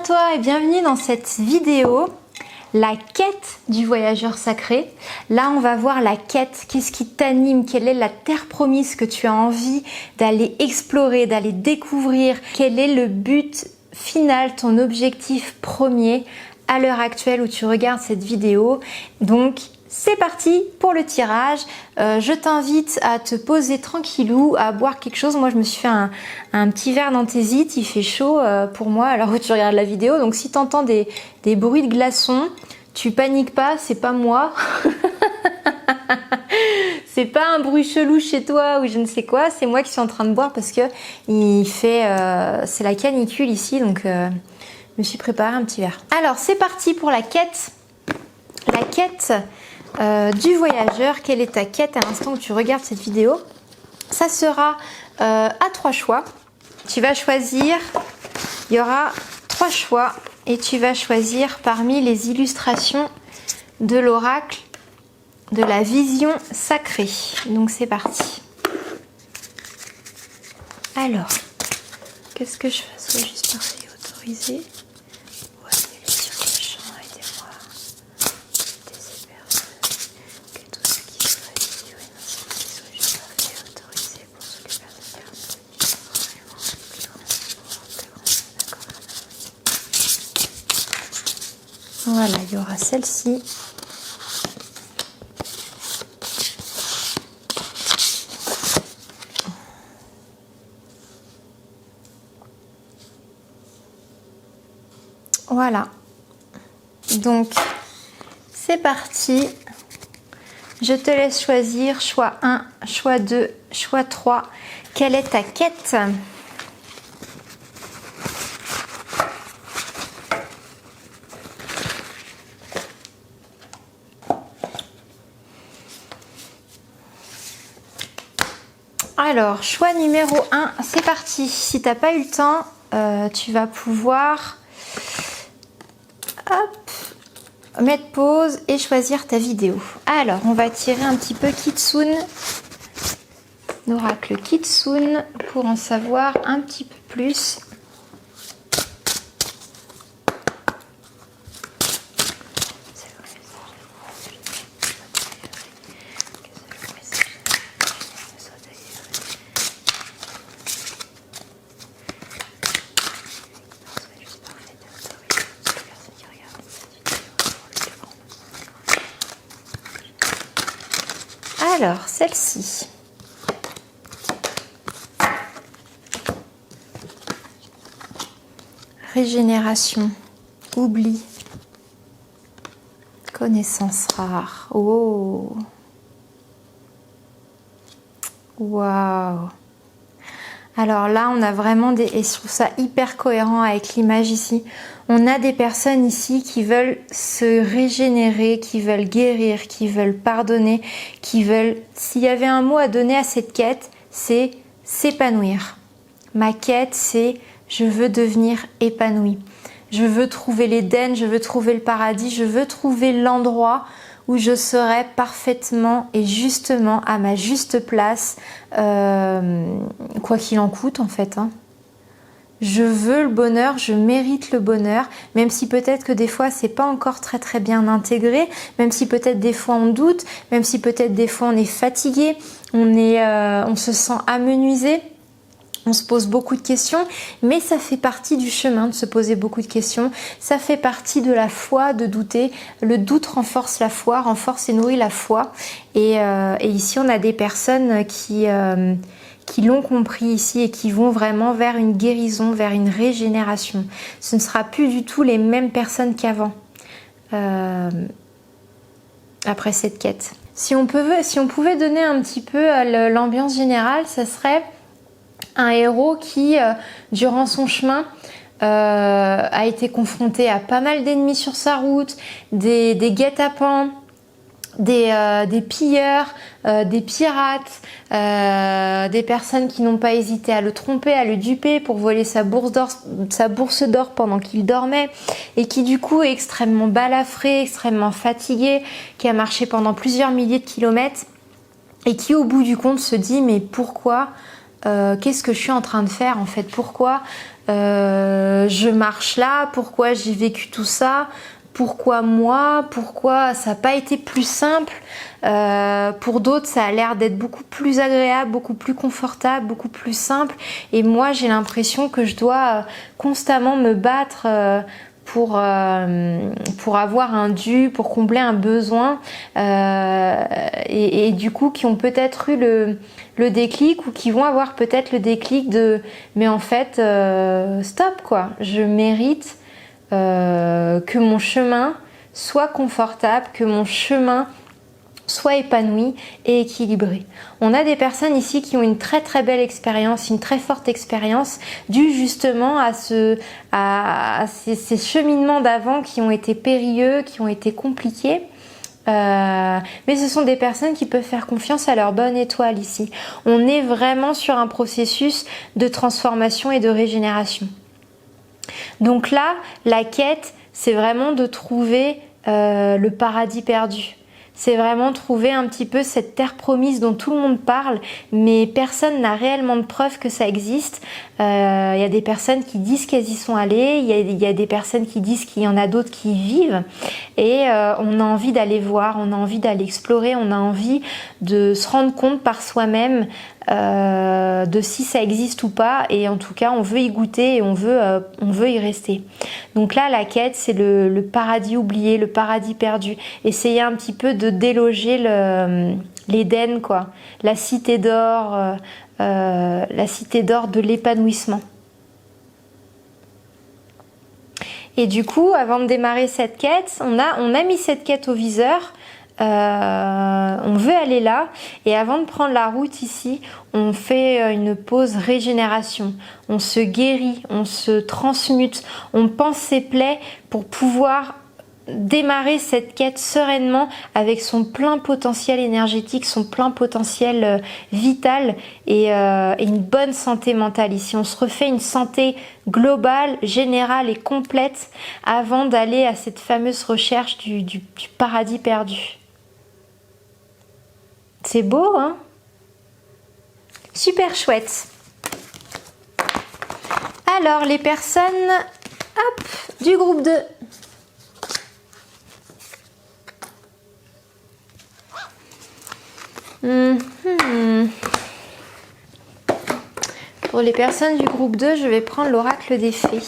toi et bienvenue dans cette vidéo, la quête du voyageur sacré. Là, on va voir la quête, qu'est-ce qui t'anime, quelle est la terre promise que tu as envie d'aller explorer, d'aller découvrir, quel est le but final, ton objectif premier à l'heure actuelle où tu regardes cette vidéo. Donc, c'est parti pour le tirage. Je t'invite à te poser tranquillou, à boire quelque chose. Moi, je me suis fait un petit verre d'anthésite. Il fait chaud pour moi alors que tu regardes la vidéo. Donc, si tu entends des bruits de glaçons, tu paniques pas, c'est pas moi. C'est pas un bruit chelou chez toi ou je ne sais quoi. C'est moi qui suis en train de boire parce que c'est la canicule ici. Donc, je me suis préparé un petit verre. Alors, c'est parti pour la quête. La quête du voyageur. Quelle est ta quête à l'instant où tu regardes cette vidéo? Ça sera à 3 choix. Tu vas choisir, il y aura 3 choix et tu vas choisir parmi les illustrations de l'oracle de la vision sacrée. Donc c'est parti. Alors, qu'est-ce que je fais? Juste parfait, autorisé. Voilà, il y aura celle-ci. Voilà. Donc, c'est parti. Je te laisse choisir choix 1, choix 2, choix 3. Quelle est ta quête ? Alors, choix numéro 1, c'est parti. Si tu n'as pas eu le temps, tu vas pouvoir mettre pause et choisir ta vidéo. Alors, on va tirer un petit peu Kitsune, l'oracle Kitsune, pour en savoir un petit peu plus. Alors, celle-ci. Régénération, oubli, connaissance rare. Oh! Waouh! Alors là, on a vraiment et je trouve ça hyper cohérent avec l'image ici. On a des personnes ici qui veulent se régénérer, qui veulent guérir, qui veulent pardonner, qui veulent... S'il y avait un mot à donner à cette quête, c'est s'épanouir. Ma quête, c'est je veux devenir épanouie. Je veux trouver l'Éden, je veux trouver le paradis, je veux trouver l'endroit où je serai parfaitement et justement à ma juste place, quoi qu'il en coûte en fait. Je veux le bonheur, je mérite le bonheur, même si peut-être que des fois c'est pas encore très très bien intégré, même si peut-être des fois on doute, même si peut-être des fois on est fatigué, on se sent amenuisé. On se pose beaucoup de questions, mais ça fait partie du chemin de se poser beaucoup de questions. Ça fait partie de la foi, de douter. Le doute renforce la foi, renforce et nourrit la foi. Et ici, on a des personnes qui l'ont compris ici et qui vont vraiment vers une guérison, vers une régénération. Ce ne sera plus du tout les mêmes personnes qu'avant, après cette quête. Si on pouvait donner un petit peu l'ambiance générale, ça serait... un héros qui, durant son chemin, a été confronté à pas mal d'ennemis sur sa route, des guet-apens, des pilleurs, des pirates, des personnes qui n'ont pas hésité à le tromper, à le duper pour voler sa bourse d'or pendant qu'il dormait et qui du coup est extrêmement balafré, extrêmement fatigué, qui a marché pendant plusieurs milliers de kilomètres et qui au bout du compte se dit mais pourquoi qu'est-ce que je suis en train de faire en fait, pourquoi je marche là, pourquoi j'ai vécu tout ça, pourquoi moi, pourquoi ça n'a pas été plus simple. Pour d'autres ça a l'air d'être beaucoup plus agréable, beaucoup plus confortable, beaucoup plus simple, et moi j'ai l'impression que je dois constamment me battre pour avoir un dû, pour combler un besoin, et du coup qui ont peut-être eu le déclic, ou qui vont avoir peut-être le déclic de mais en fait stop quoi, je mérite que mon chemin soit confortable, que mon chemin soit épanoui et équilibré. On a des personnes ici qui ont une très très belle expérience, une très forte expérience, due justement à ces cheminements d'avant qui ont été périlleux, qui ont été compliqués. Mais ce sont des personnes qui peuvent faire confiance à leur bonne étoile ici. On est vraiment sur un processus de transformation et de régénération. Donc là, la quête, c'est vraiment de trouver le paradis perdu. C'est vraiment trouver un petit peu cette terre promise dont tout le monde parle, mais personne n'a réellement de preuve que ça existe. Il y a des personnes qui disent qu'elles y sont allées, il y a des personnes qui disent qu'il y en a d'autres qui y vivent, et on a envie d'aller voir, on a envie d'aller explorer, on a envie de se rendre compte par soi-même de si ça existe ou pas, et en tout cas on veut y goûter et on veut y rester. Donc là la quête, c'est le paradis oublié, le paradis perdu, essayer un petit peu de déloger l'Éden quoi, la cité d'or de l'épanouissement. Et du coup, avant de démarrer cette quête, on a mis cette quête au viseur. On veut aller là, et avant de prendre la route ici, on fait une pause régénération, on se guérit, on se transmute, on pense ses plaies pour pouvoir démarrer cette quête sereinement avec son plein potentiel énergétique, son plein potentiel vital, et une bonne santé mentale ici. On se refait une santé globale, générale et complète avant d'aller à cette fameuse recherche du paradis perdu. C'est beau, hein? Super chouette. Alors, les personnes, hop, du groupe 2. Pour les personnes du groupe 2, je vais prendre l'oracle des fées.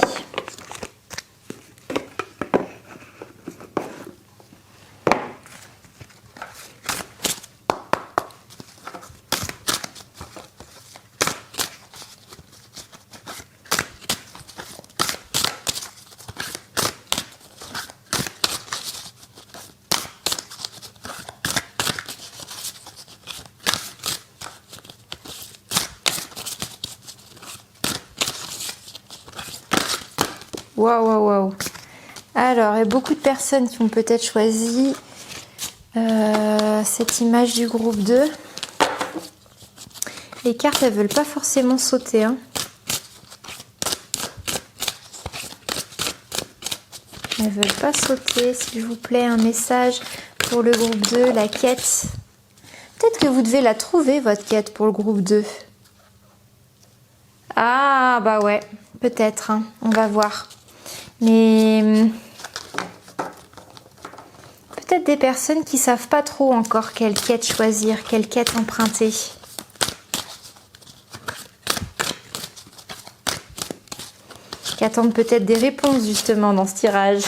Waouh. Alors, il y a beaucoup de personnes qui ont peut-être choisi cette image du groupe 2. Les cartes, elles veulent pas forcément sauter, hein. Elles veulent pas sauter, s'il vous plaît. Un message pour le groupe 2, la quête. Peut-être que vous devez la trouver, votre quête, pour le groupe 2. Ah, bah ouais, peut-être, hein. On va voir. Mais peut-être des personnes qui savent pas trop encore quelle quête choisir, quelle quête emprunter. Qui attendent peut-être des réponses justement dans ce tirage.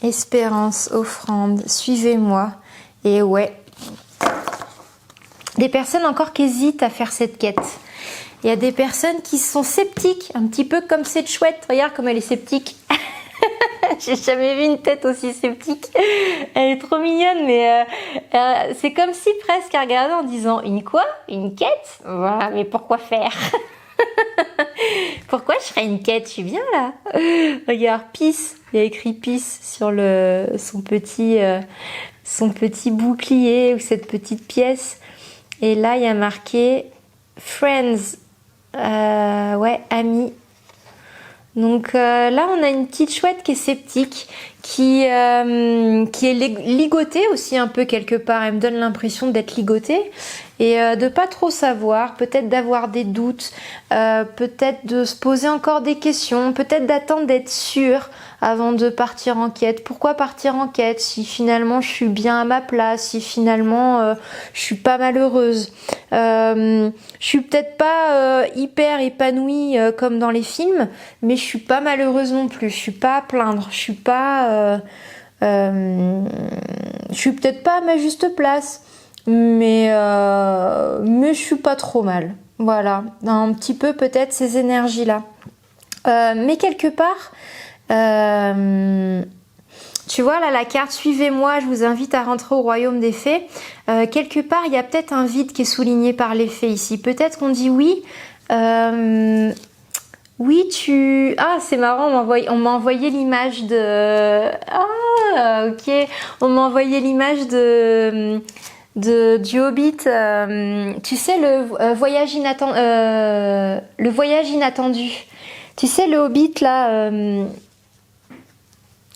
Espérance, offrande, suivez-moi. Et ouais. Des personnes encore qui hésitent à faire cette quête. Il y a des personnes qui sont sceptiques, un petit peu comme cette chouette. Regarde comme elle est sceptique. J'ai jamais vu une tête aussi sceptique. Elle est trop mignonne, mais c'est comme si presque elle regardait en disant « Une quoi? Une quête? Voilà, mais pourquoi faire ?» Pourquoi je ferais une quête? Je suis bien là. Regarde, Peace. Il y a écrit Peace sur son petit bouclier ou cette petite pièce. Et là, il y a marqué Friends. Ouais, amis. Donc là, on a une petite chouette qui est sceptique, qui est ligotée aussi un peu quelque part. Elle me donne l'impression d'être ligotée et de pas trop savoir, peut-être d'avoir des doutes, peut-être de se poser encore des questions, peut-être d'attendre d'être sûre avant de partir en quête. Pourquoi partir en quête si finalement je suis bien à ma place, si finalement je suis pas malheureuse, je suis peut-être pas hyper épanouie comme dans les films, mais je suis pas malheureuse non plus, je suis pas à plaindre, je suis pas je suis peut-être pas à ma juste place, mais je suis pas trop mal. Voilà, un petit peu peut-être ces énergies là, mais quelque part tu vois là la carte suivez-moi, je vous invite à rentrer au royaume des fées. Quelque part il y a peut-être un vide qui est souligné par les fées ici. Peut-être qu'on dit oui, oui tu... Ah c'est marrant, on m'a envoyé l'image de... Ah ok, on m'a envoyé l'image du Hobbit, tu sais le voyage inattendu. Tu sais le Hobbit là...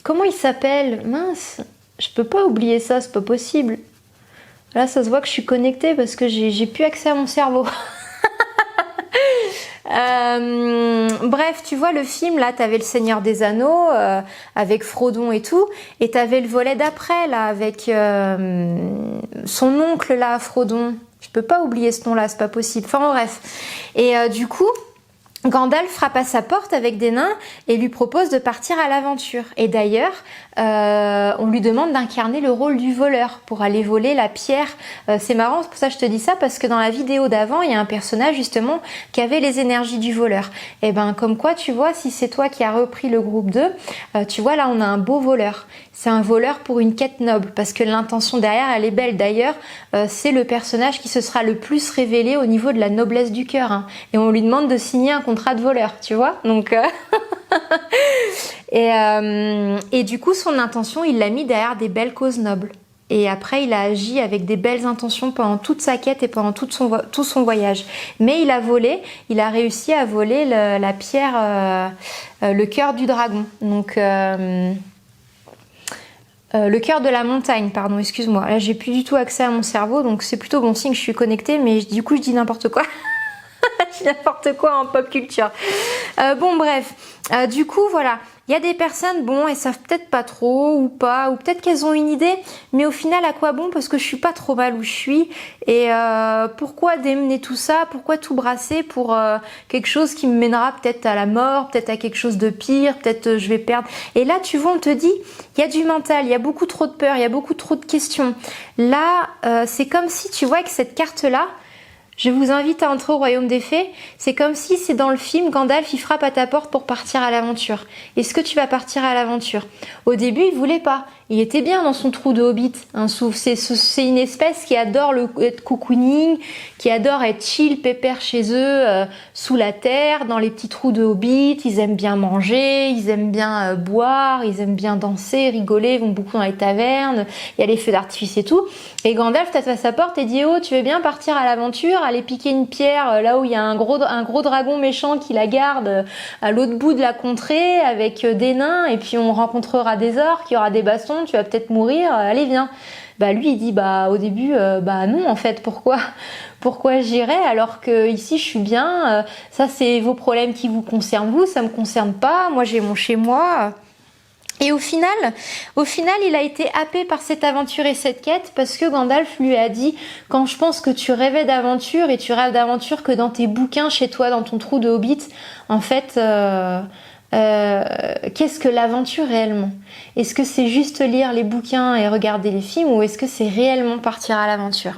Comment il s'appelle? Mince, je peux pas oublier ça, c'est pas possible. Là, ça se voit que je suis connectée parce que j'ai plus accès à mon cerveau. Bref, tu vois le film là, t'avais le Seigneur des Anneaux avec Frodon et tout, et t'avais le volet d'après là avec son oncle là, Frodon. Je peux pas oublier ce nom-là, c'est pas possible. Enfin bref. Et du coup. Gandalf frappe à sa porte avec des nains et lui propose de partir à l'aventure. Et d'ailleurs, on lui demande d'incarner le rôle du voleur pour aller voler la pierre. C'est marrant, c'est pour ça que je te dis ça, parce que dans la vidéo d'avant, il y a un personnage justement qui avait les énergies du voleur. Et ben comme quoi, tu vois, si c'est toi qui as repris le groupe 2, tu vois là on a un beau voleur. C'est un voleur pour une quête noble, parce que l'intention derrière, elle est belle. D'ailleurs, c'est le personnage qui se sera le plus révélé au niveau de la noblesse du cœur. Hein. Et on lui demande de signer un contrat de voleur, tu vois. Donc, et du coup, son intention, il l'a mis derrière des belles causes nobles. Et après, il a agi avec des belles intentions pendant toute sa quête et pendant tout son voyage. Mais il a volé, il a réussi à voler la pierre, le cœur du dragon. Donc... le cœur de la montagne, pardon, excuse-moi. Là, j'ai plus du tout accès à mon cerveau, donc c'est plutôt bon signe que je suis connectée, mais du coup, je dis n'importe quoi. Je dis n'importe quoi en pop culture. Bon, bref. Du coup, voilà. Il y a des personnes, bon, elles savent peut-être pas trop ou pas, ou peut-être qu'elles ont une idée, mais au final, à quoi bon? Parce que je suis pas trop mal où je suis. Et pourquoi démener tout ça? Pourquoi tout brasser pour quelque chose qui me mènera peut-être à la mort, peut-être à quelque chose de pire, peut-être je vais perdre. Et là, tu vois, on te dit, il y a du mental, il y a beaucoup trop de peur, il y a beaucoup trop de questions. Là, c'est comme si, tu vois, avec cette carte-là, je vous invite à entrer au royaume des fées. C'est comme si c'est dans le film, Gandalf il frappe à ta porte pour partir à l'aventure. Est-ce que tu vas partir à l'aventure? Au début, il voulait pas. Il était bien dans son trou de hobbit. Hein, c'est une espèce qui adore être cocooning, qui adore être chill, pépère chez eux, sous la terre, dans les petits trous de hobbit. Ils aiment bien manger, ils aiment bien boire, ils aiment bien danser, rigoler, ils vont beaucoup dans les tavernes. Il y a les feux d'artifice et tout. Et Gandalf tape à sa porte et dit « Oh, tu veux bien partir à l'aventure, aller piquer une pierre là où il y a un gros dragon méchant qui la garde à l'autre bout de la contrée avec des nains et puis on rencontrera des orques, il y aura des bastons, tu vas peut-être mourir, allez viens. » Bah lui il dit bah au début bah non en fait, pourquoi j'irais alors que ici je suis bien, ça c'est vos problèmes qui vous concernent vous, ça me concerne pas, moi j'ai mon chez moi. Et au final, il a été happé par cette aventure et cette quête parce que Gandalf lui a dit « Quand je pense que tu rêvais d'aventure et tu rêves d'aventure que dans tes bouquins chez toi, dans ton trou de hobbit, en fait, qu'est-ce que l'aventure réellement? Est-ce que c'est juste lire les bouquins et regarder les films ou est-ce que c'est réellement partir à l'aventure ?»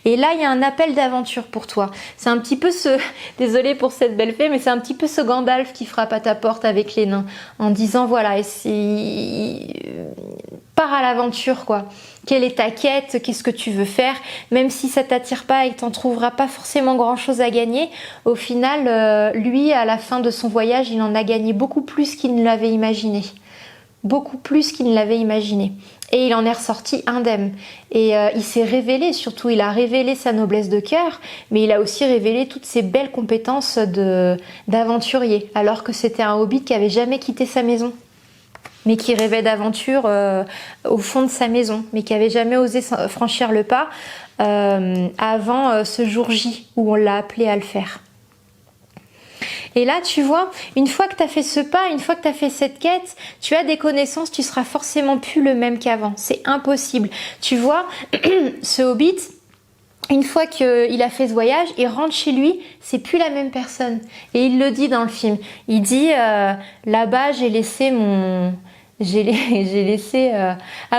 Et là, il y a un appel d'aventure pour toi. C'est un petit peu désolée pour cette belle fée, mais c'est un petit peu ce Gandalf qui frappe à ta porte avec les nains en disant voilà, pars à l'aventure quoi. Quelle est ta quête? Qu'est-ce que tu veux faire? Même si ça t'attire pas et que t'en trouveras pas forcément grand chose à gagner, au final, lui, à la fin de son voyage, il en a gagné beaucoup plus qu'il ne l'avait imaginé. Beaucoup plus qu'il ne l'avait imaginé. Et il en est ressorti indemne. Et il s'est révélé, surtout, il a révélé sa noblesse de cœur, mais il a aussi révélé toutes ses belles compétences d'aventurier, alors que c'était un hobbit qui avait jamais quitté sa maison. mais qui rêvait d'aventure au fond de sa maison, mais qui avait jamais osé franchir le pas avant ce jour J où on l'a appelé à le faire. Et là, tu vois, une fois que tu as fait ce pas, une fois que tu as fait cette quête, tu as des connaissances, tu seras forcément plus le même qu'avant. C'est impossible. Tu vois, ce hobbit, une fois qu'il a fait ce voyage, il rentre chez lui, c'est plus la même personne. Et il le dit dans le film. Il dit, là-bas, j'ai laissé mon... Ah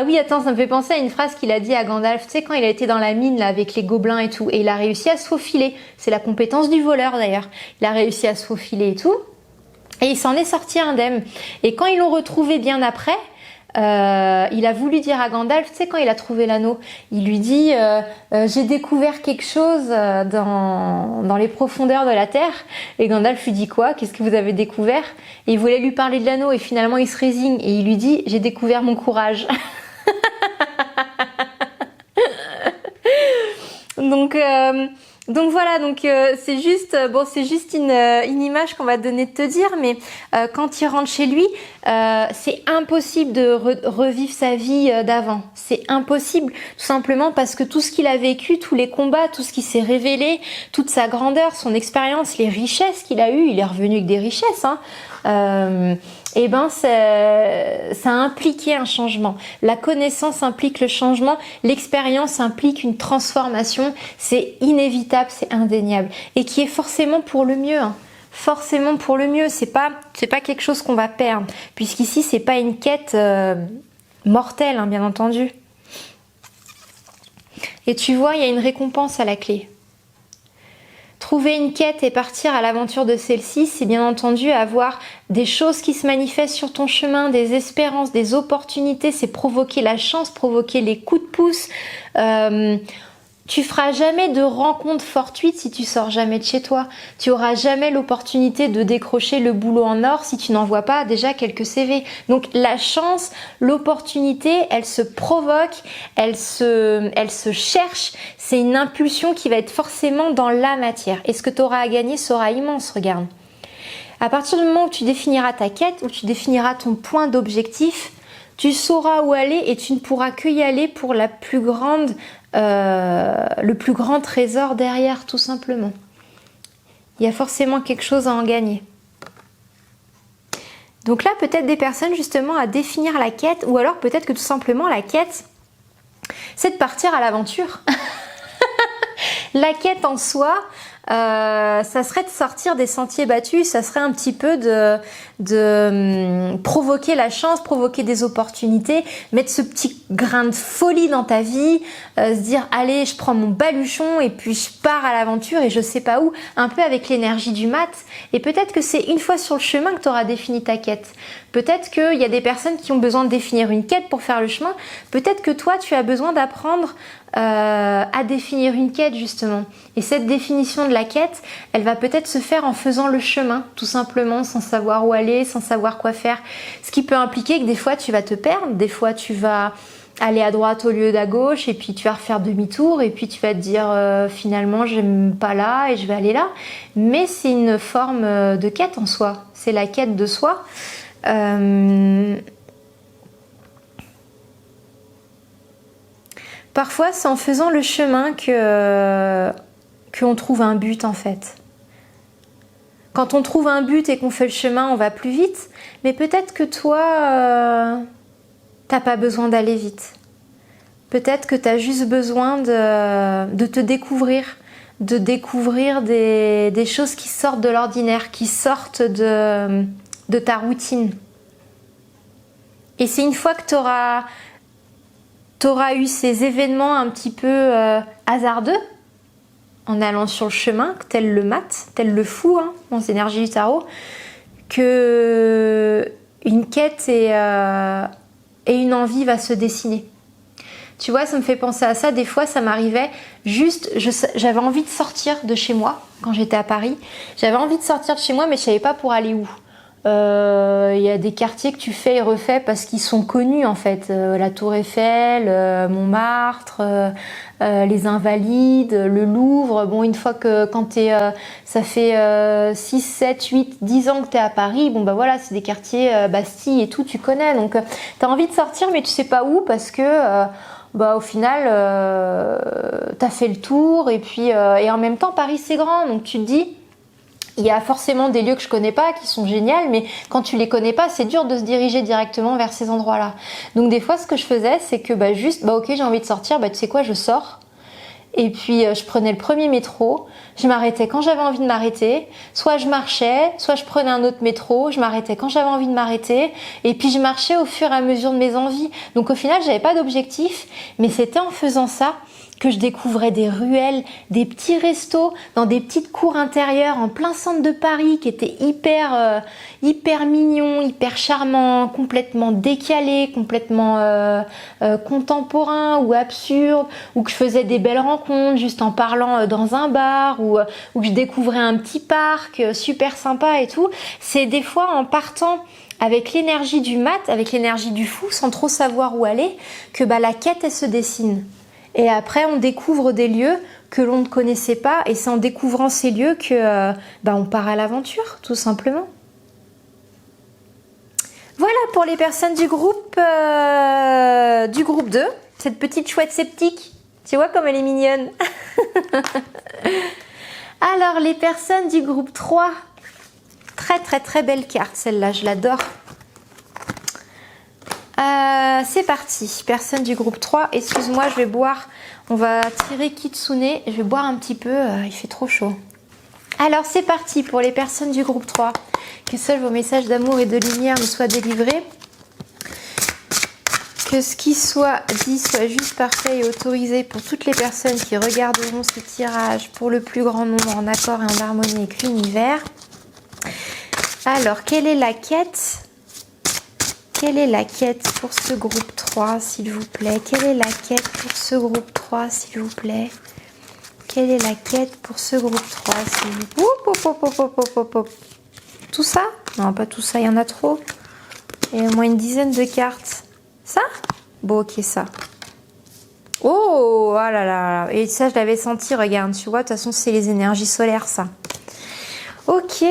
oui, attends, ça me fait penser à une phrase qu'il a dit à Gandalf. Tu sais, quand il a été dans la mine là avec les gobelins et tout, et il a réussi à se faufiler. C'est la compétence du voleur d'ailleurs. Il a réussi à se faufiler et tout, et il s'en est sorti indemne. Et quand ils l'ont retrouvé bien après, il a voulu dire à Gandalf, tu sais, quand il a trouvé l'anneau, il lui dit j'ai découvert quelque chose dans les profondeurs de la terre. Et Gandalf lui dit quoi? Qu'est-ce que vous avez découvert? Et il voulait lui parler de l'anneau et finalement il se résigne et il lui dit j'ai découvert mon courage. Donc voilà, c'est juste une image qu'on va te donner de te dire, mais quand il rentre chez lui, c'est impossible de revivre sa vie d'avant. C'est impossible, tout simplement parce que tout ce qu'il a vécu, tous les combats, tout ce qui s'est révélé, toute sa grandeur, son expérience, les richesses qu'il a eues, il est revenu avec des richesses, hein. Et ben ça a impliqué un changement. La connaissance implique le changement, l'expérience implique une transformation, c'est inévitable, c'est indéniable et qui est forcément pour le mieux, hein. Forcément pour le mieux, c'est pas quelque chose qu'on va perdre puisqu'ici c'est pas une quête mortelle, hein, bien entendu. Et tu vois, il y a une récompense à la clé. Trouver une quête et partir à l'aventure de celle-ci, c'est bien entendu avoir des choses qui se manifestent sur ton chemin, des espérances, des opportunités, c'est provoquer la chance, provoquer les coups de pouce. Tu feras jamais de rencontres fortuites si tu sors jamais de chez toi. Tu auras jamais l'opportunité de décrocher le boulot en or si tu n'envoies pas déjà quelques CV. Donc la chance, l'opportunité, elle se provoque, elle se cherche. C'est une impulsion qui va être forcément dans la matière. Et ce que tu auras à gagner sera immense, regarde. À partir du moment où tu définiras ta quête, où tu définiras ton point d'objectif, tu sauras où aller et tu ne pourras que y aller pour le plus grand trésor derrière, tout simplement. Il y a forcément quelque chose à en gagner. Donc là, peut-être des personnes justement à définir la quête, ou alors peut-être que tout simplement la quête, c'est de partir à l'aventure. La quête en soi, ça serait de sortir des sentiers battus, ça serait un petit peu de provoquer la chance, provoquer des opportunités, mettre ce petit grain de folie dans ta vie, se dire allez, je prends mon baluchon et puis je pars à l'aventure et je sais pas où, un peu avec l'énergie du mat. Et peut-être que c'est une fois sur le chemin que tu auras défini ta quête. Peut-être qu'il y a des personnes qui ont besoin de définir une quête pour faire le chemin. Peut-être que toi, tu as besoin d'apprendre à définir une quête justement. Et cette définition de la quête, elle va peut-être se faire en faisant le chemin, tout simplement, sans savoir où aller, sans savoir quoi faire. Ce qui peut impliquer que des fois tu vas te perdre, des fois tu vas aller à droite au lieu d'à gauche et puis tu vas refaire demi-tour et puis tu vas te dire finalement j'aime pas là et je vais aller là. Mais c'est une forme de quête en soi, c'est la quête de soi. Parfois, c'est en faisant le chemin qu'on trouve un but en fait. Quand on trouve un but et qu'on fait le chemin, on va plus vite. Mais peut-être que toi, t'as pas besoin d'aller vite. Peut-être que t'as juste besoin de te découvrir, de découvrir des choses qui sortent de l'ordinaire, qui sortent de ta routine. Et c'est une fois que t'auras eu ces événements un petit peu hasardeux, en allant sur le chemin, tel le mat, tel le fou, hein, dans les énergies du tarot, que une quête et une envie va se dessiner. Tu vois, ça me fait penser à ça. Des fois, ça m'arrivait juste, j'avais envie de sortir de chez moi quand j'étais à Paris. J'avais envie de sortir de chez moi, mais je savais pas pour aller où. Il y a des quartiers que tu fais et refais parce qu'ils sont connus en fait. La Tour Eiffel, Montmartre, les Invalides, le Louvre. Bon, une fois que ça fait 6, 7, 8, 10 ans que tu es à Paris, bon bah voilà, c'est des quartiers Bastille et tout, tu connais. Donc tu as envie de sortir mais tu sais pas où parce que au final tu as fait le tour et puis et en même temps Paris c'est grand, donc tu te dis il y a forcément des lieux que je connais pas qui sont géniaux, mais quand tu les connais pas, c'est dur de se diriger directement vers ces endroits-là. Donc des fois, ce que je faisais, c'est que ok, j'ai envie de sortir, tu sais quoi, je sors. Et puis je prenais le premier métro, je m'arrêtais quand j'avais envie de m'arrêter, soit je marchais, soit je prenais un autre métro, je m'arrêtais quand j'avais envie de m'arrêter, et puis je marchais au fur et à mesure de mes envies. Donc au final, j'avais pas d'objectif, mais c'était en faisant ça que je découvrais des ruelles, des petits restos dans des petites cours intérieures en plein centre de Paris qui étaient hyper mignons, hyper charmants, complètement décalés, complètement contemporains ou absurdes, où que je faisais des belles rencontres juste en parlant dans un bar, ou que je découvrais un petit parc super sympa et tout. C'est des fois en partant avec l'énergie du mat, avec l'énergie du fou, sans trop savoir où aller, que la quête elle se dessine. Et après, on découvre des lieux que l'on ne connaissait pas, et c'est en découvrant ces lieux que on part à l'aventure, tout simplement. Voilà pour les personnes du groupe 2, cette petite chouette sceptique. Tu vois comme elle est mignonne. Alors, les personnes du groupe 3, très très très belle carte, celle-là, je l'adore. C'est parti, personne du groupe 3, excuse-moi, je vais boire, on va tirer Kitsune, je vais boire un petit peu, il fait trop chaud. Alors c'est parti pour les personnes du groupe 3, que seuls vos messages d'amour et de lumière nous soient délivrés, que ce qui soit dit soit juste, parfait et autorisé pour toutes les personnes qui regarderont ce tirage pour le plus grand nombre en accord et en harmonie avec l'univers. Alors, quelle est la quête ? Quelle est la quête pour ce groupe 3, s'il vous plaît? Quelle est la quête pour ce groupe 3, s'il vous plaît? Quelle est la quête pour ce groupe 3, s'il vous plaît? Tout ça? Non, pas tout ça, il y en a trop. Il y a au moins une dizaine de cartes. Ça? Bon, ok, ça. Oh, ah là là. Et ça, je l'avais senti, regarde, tu vois, de toute façon, c'est les énergies solaires, ça. Ok.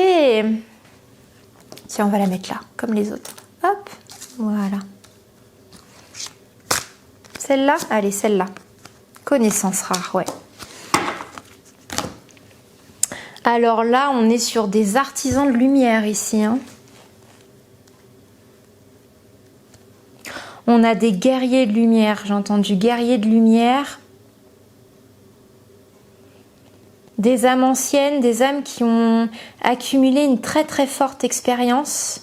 Tiens, on va la mettre là, comme les autres. Hop. Voilà. Celle-là? Allez, celle-là. Connaissance rare, ouais. Alors là, on est sur des artisans de lumière ici. Hein. On a des guerriers de lumière. J'ai entendu guerriers de lumière. Des âmes anciennes, des âmes qui ont accumulé une très très forte expérience.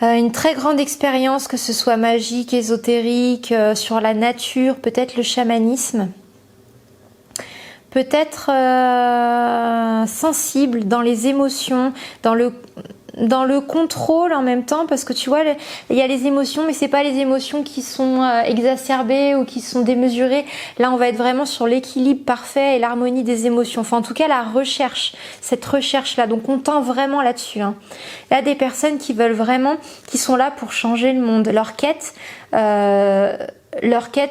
Une très grande expérience, que ce soit magique, ésotérique, sur la nature, peut-être le chamanisme. Peut-être sensible dans les émotions, dans le contrôle en même temps, parce que tu vois, il y a les émotions, mais c'est pas les émotions qui sont exacerbées ou qui sont démesurées. Là, on va être vraiment sur l'équilibre parfait et l'harmonie des émotions. Enfin, en tout cas, la recherche, cette recherche-là. Donc, on tend vraiment là-dessus. Hein. Là, des personnes qui veulent vraiment, qui sont là pour changer le monde. Leur quête,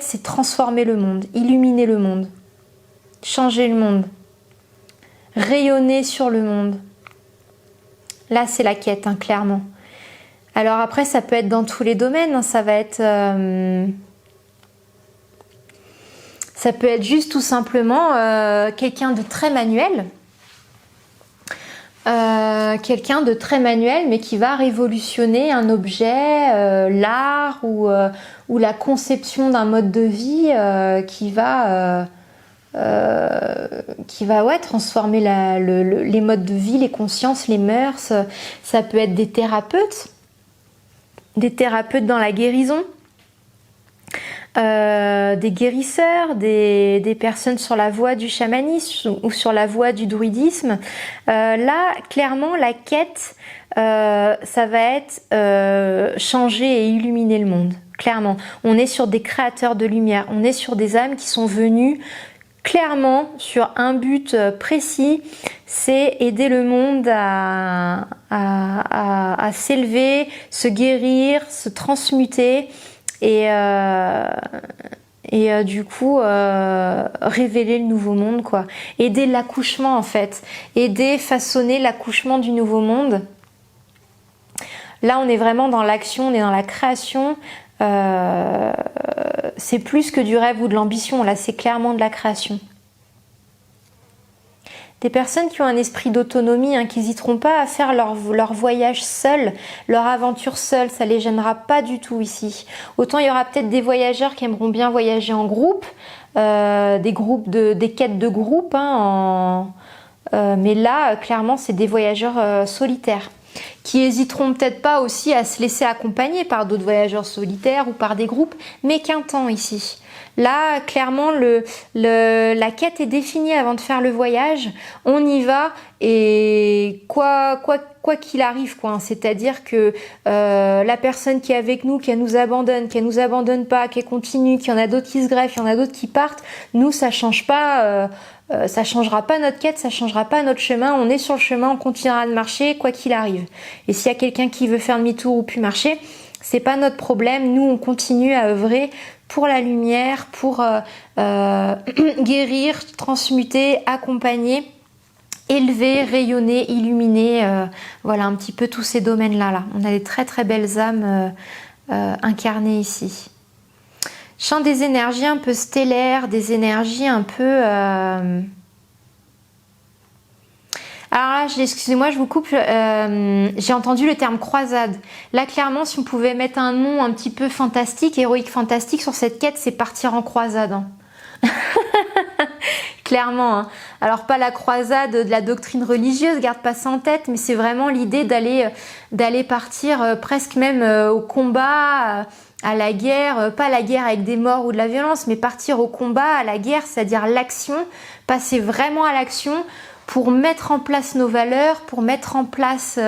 c'est transformer le monde, illuminer le monde, changer le monde, rayonner sur le monde. Là, c'est la quête, hein, clairement. Alors après, ça peut être dans tous les domaines. Hein, ça peut être juste tout simplement quelqu'un de très manuel. Quelqu'un de très manuel, mais qui va révolutionner un objet, l'art ou la conception d'un mode de vie qui va transformer les modes de vie, les consciences, les mœurs. Ça peut être des thérapeutes dans la guérison, des guérisseurs, des personnes sur la voie du chamanisme ou sur la voie du druidisme. Là, clairement, la quête, ça va être changer et illuminer le monde. Clairement, on est sur des créateurs de lumière, on est sur des âmes qui sont venues clairement sur un but précis, c'est aider le monde à s'élever, se guérir, se transmuter et du coup révéler le nouveau monde, quoi. Aider l'accouchement en fait, aider façonner l'accouchement du nouveau monde. Là on est vraiment dans l'action, on est dans la création. C'est plus que du rêve ou de l'ambition, là c'est clairement de la création. Des personnes qui ont un esprit d'autonomie, qui n'hésiteront pas à faire leur voyage seuls, leur aventure seuls, ça les gênera pas du tout ici. Autant il y aura peut-être des voyageurs qui aimeront bien voyager en groupe, des quêtes de groupe, mais là clairement c'est des voyageurs solitaires qui hésiteront peut-être pas aussi à se laisser accompagner par d'autres voyageurs solitaires ou par des groupes, mais qu'un temps ici. Là, clairement, la quête est définie avant de faire le voyage. On y va et quoi qu'il arrive, quoi. C'est-à-dire que la personne qui est avec nous, qu'elle nous abandonne pas, qu'elle continue, qu'il y en a d'autres qui se greffent, il y en a d'autres qui partent, nous, ça change pas. Ça changera pas notre quête, ça changera pas notre chemin. On est sur le chemin, on continuera de marcher quoi qu'il arrive. Et s'il y a quelqu'un qui veut faire demi-tour ou plus marcher, c'est pas notre problème. Nous, on continue à œuvrer pour la lumière, pour guérir, transmuter, accompagner, élever, rayonner, illuminer. Voilà un petit peu tous ces domaines-là. Là. On a des très très belles âmes incarnées ici. Chant des énergies un peu stellaires, des énergies un peu... Alors là, excusez-moi, je vous coupe, j'ai entendu le terme croisade. Là, clairement, si on pouvait mettre un nom un petit peu fantastique, héroïque fantastique sur cette quête, c'est partir en croisade. Clairement. Alors pas la croisade de la doctrine religieuse, garde pas ça en tête, mais c'est vraiment l'idée d'aller partir presque même au combat, à la guerre, pas la guerre avec des morts ou de la violence, mais partir au combat, à la guerre, c'est-à-dire l'action, passer vraiment à l'action pour mettre en place nos valeurs, pour mettre en place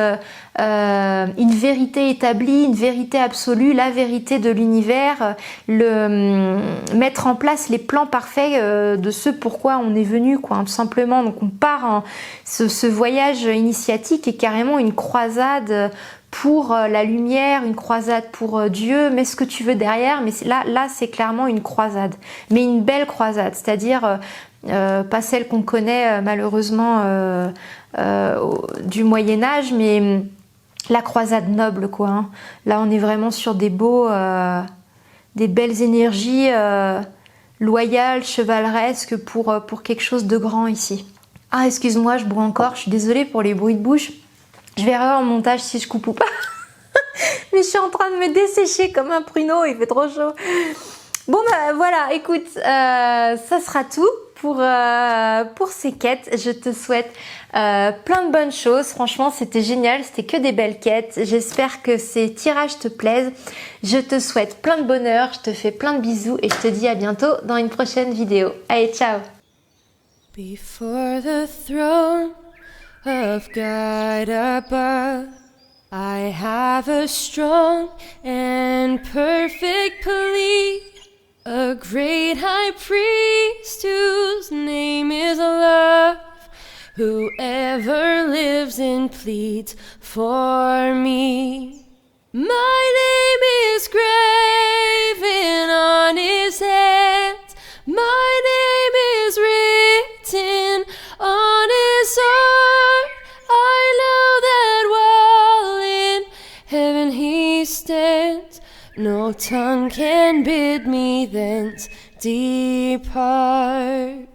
une vérité établie, une vérité absolue, la vérité de l'univers, mettre en place les plans parfaits de ce pourquoi on est venu, quoi, tout simplement. Donc on part ce voyage initiatique est carrément une croisade pour la lumière, une croisade pour Dieu, mets ce que tu veux derrière, mais là c'est clairement une croisade, mais une belle croisade, c'est-à-dire pas celle qu'on connaît malheureusement du Moyen-Âge, mais la croisade noble, quoi. Là on est vraiment sur des belles énergies loyales, chevaleresques pour quelque chose de grand ici. Ah, excuse-moi, je bois encore, je suis désolée pour les bruits de bouche. Je verrai en montage si je coupe ou pas. Mais je suis en train de me dessécher comme un pruneau, il fait trop chaud. Bon bah voilà, écoute, ça sera tout pour ces quêtes. Je te souhaite plein de bonnes choses. Franchement, c'était génial, c'était que des belles quêtes. J'espère que ces tirages te plaisent. Je te souhaite plein de bonheur, je te fais plein de bisous et je te dis à bientôt dans une prochaine vidéo. Allez, ciao! Before the throne of God above, I have a strong and perfect plea, a great high priest whose name is love, whoever lives and pleads for me. My name is graven on his hands, my name is written on his heart. I know that while in heaven he stands, no tongue can bid me thence depart.